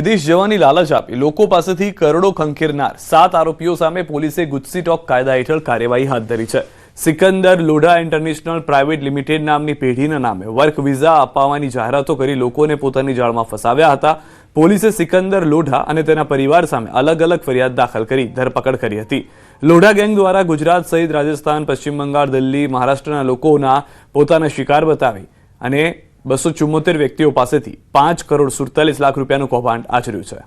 વિદેશ જવાની લાલચ આપી લોકો પાસેથી કરોડો ખંખેરનાર 7 આરોપીઓ સામે પોલીસે ગુજસી ટોક કાયદા હેઠળ કાર્યવાહી હાથ ધરી છે। Sikandar Lodha international private limited નામની પેઢીના નામે વર્ક વિઝા અપાવવાની જાહેરાતો કરી લોકોને પોતાની જાળમાં ફસાવ્યા હતા। પોલીસે સિકંદર લોઢા અને તેના પરિવાર સામે અલગ અલગ ફરિયાદ દાખલ કરી ધરપકડ કરી હતી। લોઢા ગેંગ દ્વારા ગુજરાત સહિત રાજસ્થાન, પશ્ચિમ બંગાળ, દિલ્હી, મહારાષ્ટ્રના લોકોના પોતાના શિકાર બતાવી અને 274 વ્યક્તિઓ પાસેથી 5 કરોડ 47 લાખ રૂપિયાનું કૌભાંડ આચર્યું છે।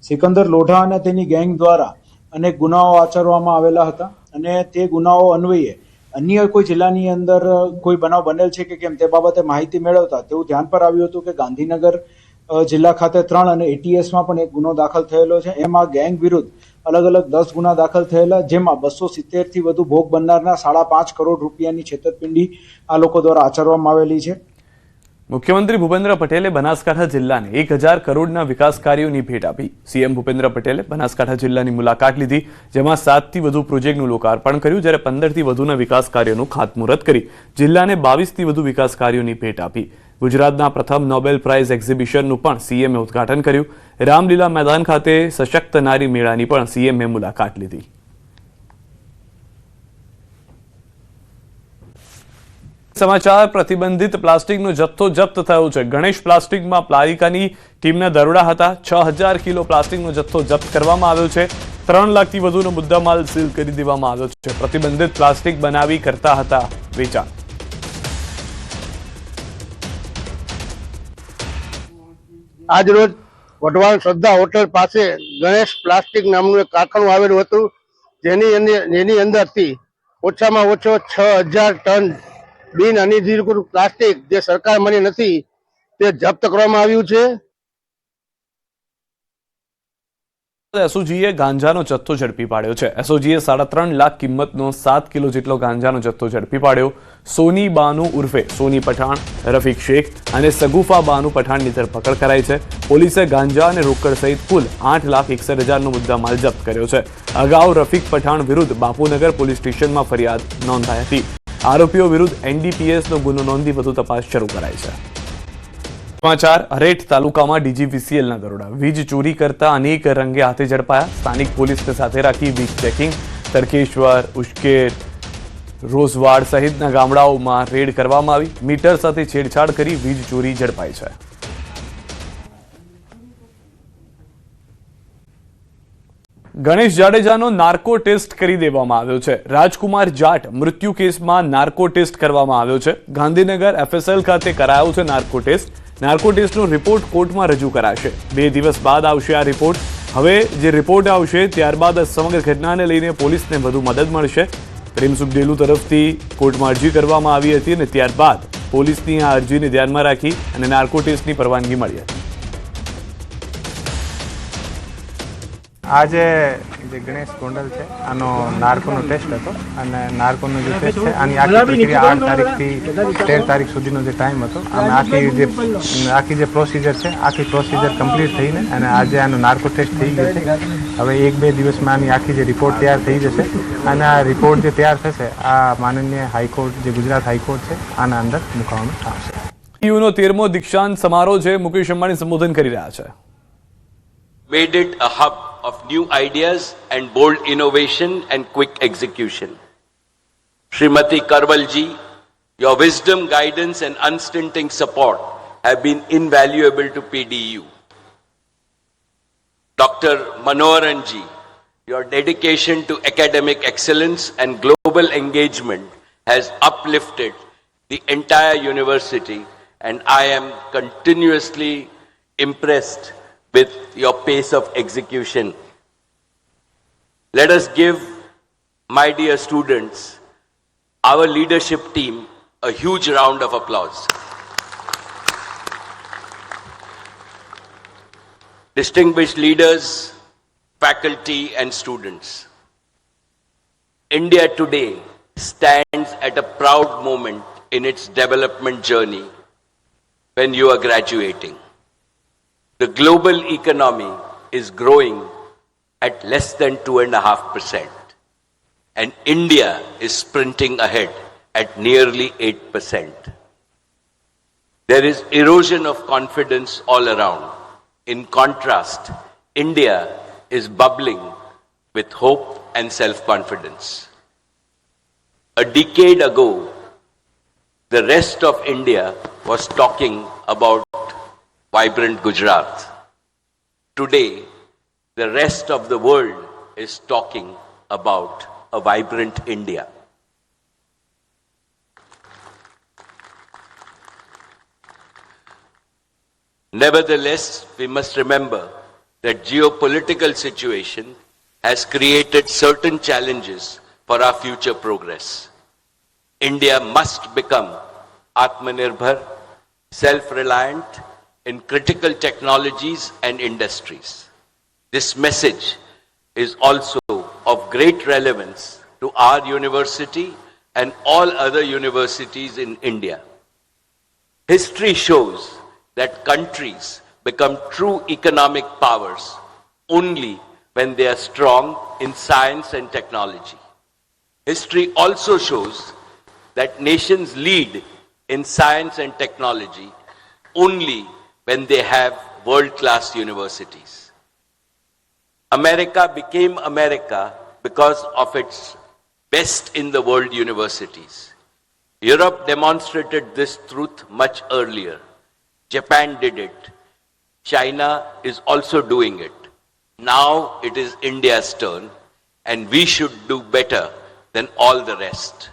સિકંદર લોઢા અને તેની ગેંગ દ્વારા અનેક ગુનાઓ આચરવામાં આવેલા હતા અને તે ગુનાઓ અન્વયે અન્ય કોઈ જિલ્લાની અંદર કોઈ બનાવ બનેલ છે કે કેમ તે બાબતે માહિતી મેળવતા તેવું ધ્યાન પર આવ્યું હતું કે ગાંધીનગર જિલ્લા ખાતે 3 અને એટીએસમાં પણ એક ગુનો દાખલ થયેલો છે। એમાં ગેંગ વિરુદ્ધ અલગ અલગ 10 ગુના દાખલ થયેલા, જેમાં 270 થી વધુ ભોગ બનનારના 5.5 કરોડ રૂપિયાની છેતરપિંડી આ લોકો દ્વારા આચરવામાં આવેલી છે। મુખ્યમંત્રી ભૂપેન્દ્ર પટેલે બનાસકાંઠા જિલ્લાને 1000 કરોડના વિકાસ કાર્યોની ભેટ આપી। સીએમ ભૂપેન્દ્ર પટેલે બનાસકાંઠા જિલ્લાની મુલાકાત લીધી, જેમાં 7 થી વધુ પ્રોજેક્ટનું લોકાર્પણ કર્યું, જ્યારે 15 થી વધુના વિકાસ કાર્યોનું ખાતમુહૂર્ત કરી જિલ્લાને 22 થી વધુ વિકાસ કાર્યોની ભેટ આપી। ગુજરાતના પ્રથમ નોબેલ પ્રાઇઝ એક્ઝિબિશનનું પણ સીએમએ ઉદ્ઘાટન કર્યું। રામલીલા મેદાન ખાતે સશક્ત નારી મેળાની પણ સીએમએ મુલાકાત લીધી। समाचार प्रतिबंधित प्लास्टिक नो जत्थो जप्त थयो छे। गणेश प्लास्टिक में पालिकानी टीमना दरोड़ा हता। 6000 किलो प्लास्टिक नो जत्थो जप्त करवामां आव्यो छे। 3 लाख थी वधुनो मुद्दामाल सील करी देवामां आव्यो छे। प्रतिबंधित प्लास्टिक बनावी करता हता वेचाण। आज रोज वढवाण श्रद्धा होटल पासे गणेश प्लास्टिक नामनुं एक कारखानु आवेલું હતું, જેની અંદરથી ઓછામાં ઓછો 6000 ટન બિન અનધિકૃત પ્લાસ્ટિક જે સરકાર માન્ય નથી તે જપ્ત કરવામાં આવ્યું છે। એસઓજીએ ગાંજાનો જથ્થો ઝડપી પાડ્યો છે। એસઓજીએ 3.5 લાખ કિંમતનો 7 કિલો જેટલો ગાંજાનો જથ્થો ઝડપી પાડ્યો। સોની બાનુ ઉર્ફે સોની પઠાણ, રફીક શેખ અને સગુફા બાનુ પઠાણની ધરપકડ કરાઈ છે। પોલીસે ગાંજા અને રોકડ સહિત કુલ 8,61,000નો મુદ્દામાલ જપ્ત કર્યો છે। અગાઉ રફીક પઠાણ વિરુદ્ધ બાપુનગર પોલીસ સ્ટેશનમાં ફરિયાદ નોંધાઈ હતી। आरोपीओ विरुद्ध एनडीपीएस नो गुनो नोंधी વધુ તપાસ શરૂ કરાઈ છે। समाचार हरेठ तालुकामां डीजीवीसीएल ना दरोड़ा। वीज चोरी करता अनेक रंगे हाथे झड़पाया। स्थानिक पोलीसने साथे राखी वीज चेकिंग। तड़केश्वर, उश्केर, रोजवाड़ सहितना गामडाओमां रेड करवामां आवी। मीटर साथे छेड़छाड़ करी वीज चोरी झड़पाई छे। गणेश जाडेजानो नार्को टेस्ट करी देवामां आव्यो छे। राजकुमार जाट मृत्यु केसमां नार्को टेस्ट करवामां आव्यो छे। गांधीनगर एफएसएल खाते करायो छे नार्को टेस्ट। नार्को टेस्टनो रिपोर्ट कोर्टमां रजू कराशे। 2 दिवस बाद आवशे आ रिपोर्ट। हवे जे रिपोर्ट आवशे त्यारबाद समग्र घटनाने लईने पोलीसने વધુ મદદ મળશે। પ્રેમસુખ ડેલુ તરફથી કોર્ટમાં અરજી કરવામાં આવી હતી અને ત્યારબાદ પોલીસની આ અરજીને ધ્યાનમાં રાખી અને નાર્કો ટેસ્ટની પરવાનગી મળી હતી। आज जे गणेश गोंडल है आनो नार्को टेस्ट हतो अने नार्को जो टेस्ट है आनी आखी प्रक्रिया 8 तारीख थी 13 तारीख सुधीनो जे टाइम हतो अने आखी जे प्रोसीजर है आखी प्रोसीजर कम्प्लीट थईने अने आज आनो नार्को टेस्ट थई गयो छे। हवे 1-2 दिवस में आनी आखी जे रिपोर्ट तैयार थई जशे अने आ रिपोर्ट जे तैयार थशे आ माननीय हाईकोर्ट जे गुजरात हाईकोर्ट है आना अंदर मुकવામાં આવશે। यूनो 13मो दीक्षांत समारोह जे मुकेश अंबाणी संबोधन करी रह्या छे। Made it a hub of new ideas and bold innovation and quick execution. Srimati Karwal ji, your wisdom, guidance and unstinting support have been invaluable to PDU. Dr. Manoharan ji, your dedication to academic excellence and global engagement has uplifted the entire university, and I am continuously impressed with your pace of execution. Let us give, my dear students, our leadership team a huge round of applause. Distinguished leaders, faculty and students, India today stands at a proud moment in its development journey when you are graduating. The global economy is growing at less than 2.5%, and India is sprinting ahead at nearly 8%. There is erosion of confidence all around. In contrast, India is bubbling with hope and self-confidence. A decade ago, the rest of India was talking about vibrant Gujarat. Today, the rest of the world is talking about a vibrant India. Nevertheless, we must remember that geopolitical situation has created certain challenges for our future progress. India must become Atmanirbhar, self-reliant in critical technologies and industries. This message is also of great relevance to our university and all other universities in India. History shows that countries become true economic powers only when they are strong in science and technology. History also shows that nations lead in science and technology only when they have world-class universities. America became America because of its best in the world universities. Europe demonstrated this truth much earlier. Japan did it. China is also doing it. Now it is India's turn, and we should do better than all the rest.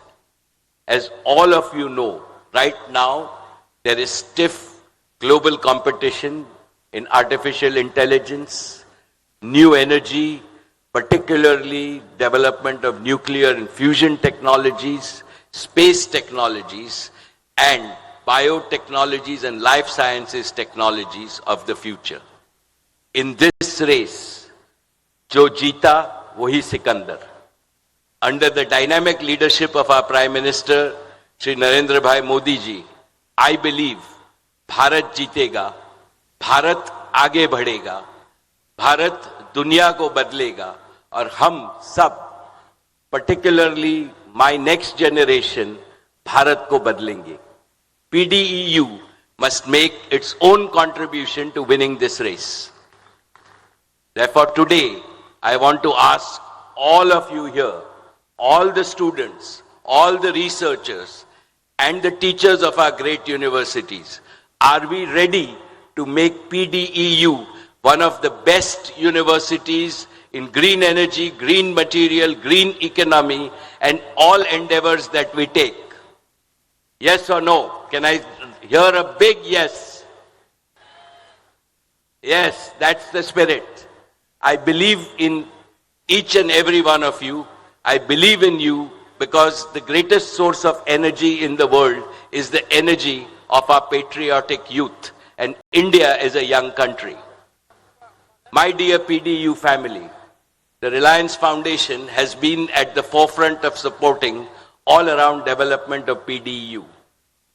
As all of you know, right now there is stiff global competition in artificial intelligence, new energy, particularly development of nuclear and fusion technologies, space technologies, and biotechnologies and life sciences technologies of the future. In this race, jo jeeta, wahi Sikandar. Under the dynamic leadership of our Prime Minister, Shri Narendra Bhai Modi ji, I believe Bharat jeetega, Bharat आगे बढ़ेगा, भारत दुनिया को बदलेगा और हम सब, particularly my next generation, Bharat को बदलेंगे. PDEU must make its own contribution to winning this race. Therefore, today, I want to ask all of you here, all the students, all the researchers, and the teachers of our great universities, are we ready to make PDEU one of the best universities in green energy, green material, green economy, and all endeavors that we take? Yes or no? Can I hear a big yes? Yes, that's the spirit. I believe in each and every one of you. I believe in you because the greatest source of energy in the world is the energy of our patriotic youth. And India is a young country. My dear PDU family, the Reliance Foundation has been at the forefront of supporting all around development of PDU.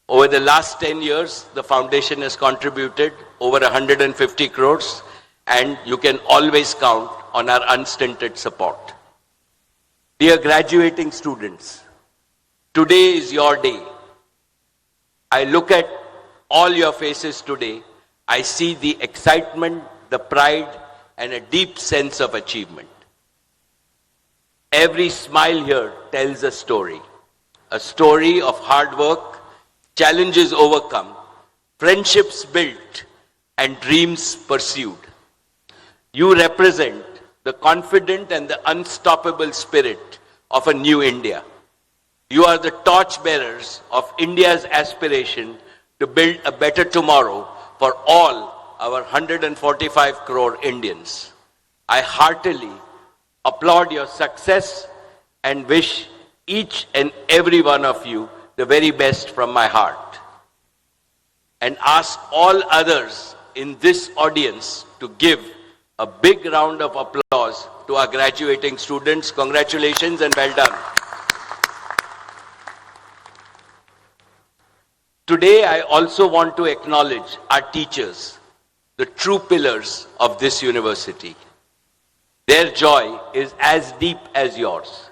Over the last 10 years, the foundation has contributed over 150 crores, and you can always count on our unstinted support. Dear graduating students, today is your day. I look at all your faces today. I see the excitement, the pride, and a deep sense of achievement. Every smile here tells a story of hard work, challenges overcome, friendships built, and dreams pursued. You represent the confident and the unstoppable spirit of a new India. You are the torchbearers of India's aspiration to build a better tomorrow for all our 145 crore Indians. I heartily applaud your success and wish each and every one of you the very best from my heart. And ask all others in this audience to give a big round of applause to our graduating students. Congratulations and well done. Today, I also want to acknowledge our teachers, the true pillars of this university. Their joy is as deep as yours.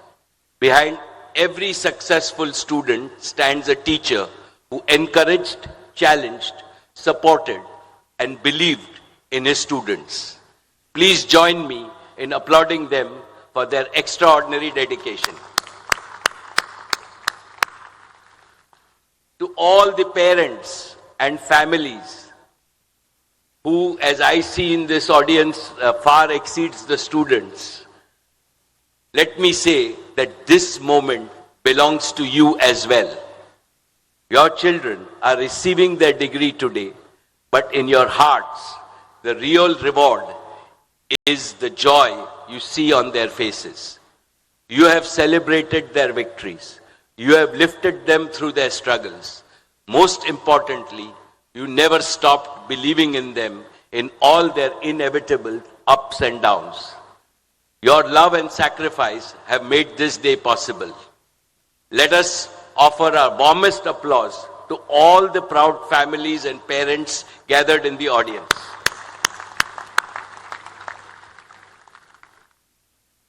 Behind every successful student stands a teacher who encouraged, challenged, supported, and believed in his students. Please join me in applauding them for their extraordinary dedication. To all the parents and families who, as I see in this audience, far exceeds the students, let me say that this moment belongs to you as well. Your children are receiving their degree today, but in your hearts, the real reward is the joy you see on their faces. You have celebrated their victories. You have lifted them through their struggles. Most importantly, you never stopped believing in them in all their inevitable ups and downs. Your love and sacrifice have made this day possible. Let us offer our warmest applause to all the proud families and parents gathered in the audience.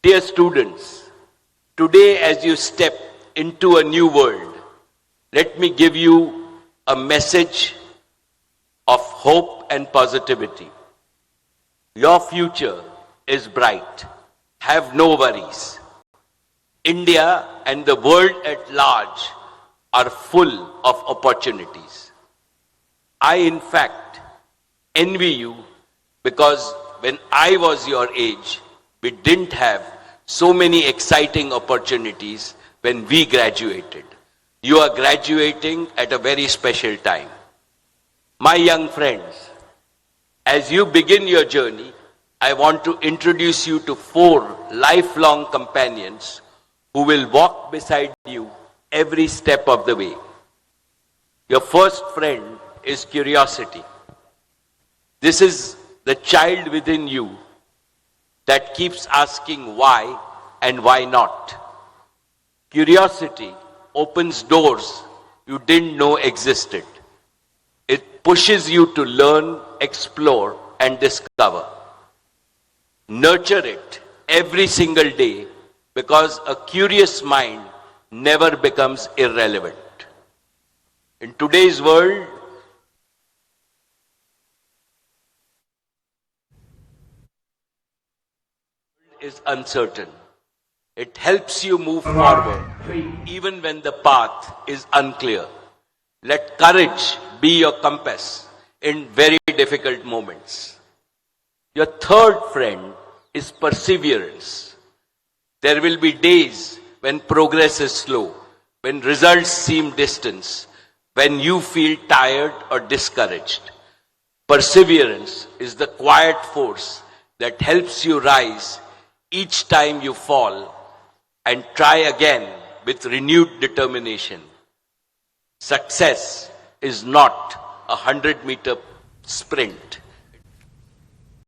Dear students, today as you step into a new world, let me give you a message of hope and positivity. Your future is bright. Have no worries. India and the world at large are full of opportunities. I, in fact, envy you because when I was your age, we didn't have so many exciting opportunities when we graduated. You are graduating at a very special time. My young friends, as you begin your journey, I want to introduce you to 4 lifelong companions who will walk beside you every step of the way. Your first friend is curiosity. This is the child within you that keeps asking why and why not. Curiosity opens doors you didn't know existed. It pushes you to learn, explore, and discover. Nurture it every single day because a curious mind never becomes irrelevant. In today's world, is uncertain. It helps you move forward even when the path is unclear. Let courage be your compass in very difficult moments. Your third friend is perseverance. There will be days when progress is slow, when results seem distant, when you feel tired or discouraged. Perseverance is the quiet force that helps you rise each time you fall and try again with renewed determination. Success is not a 100-meter sprint.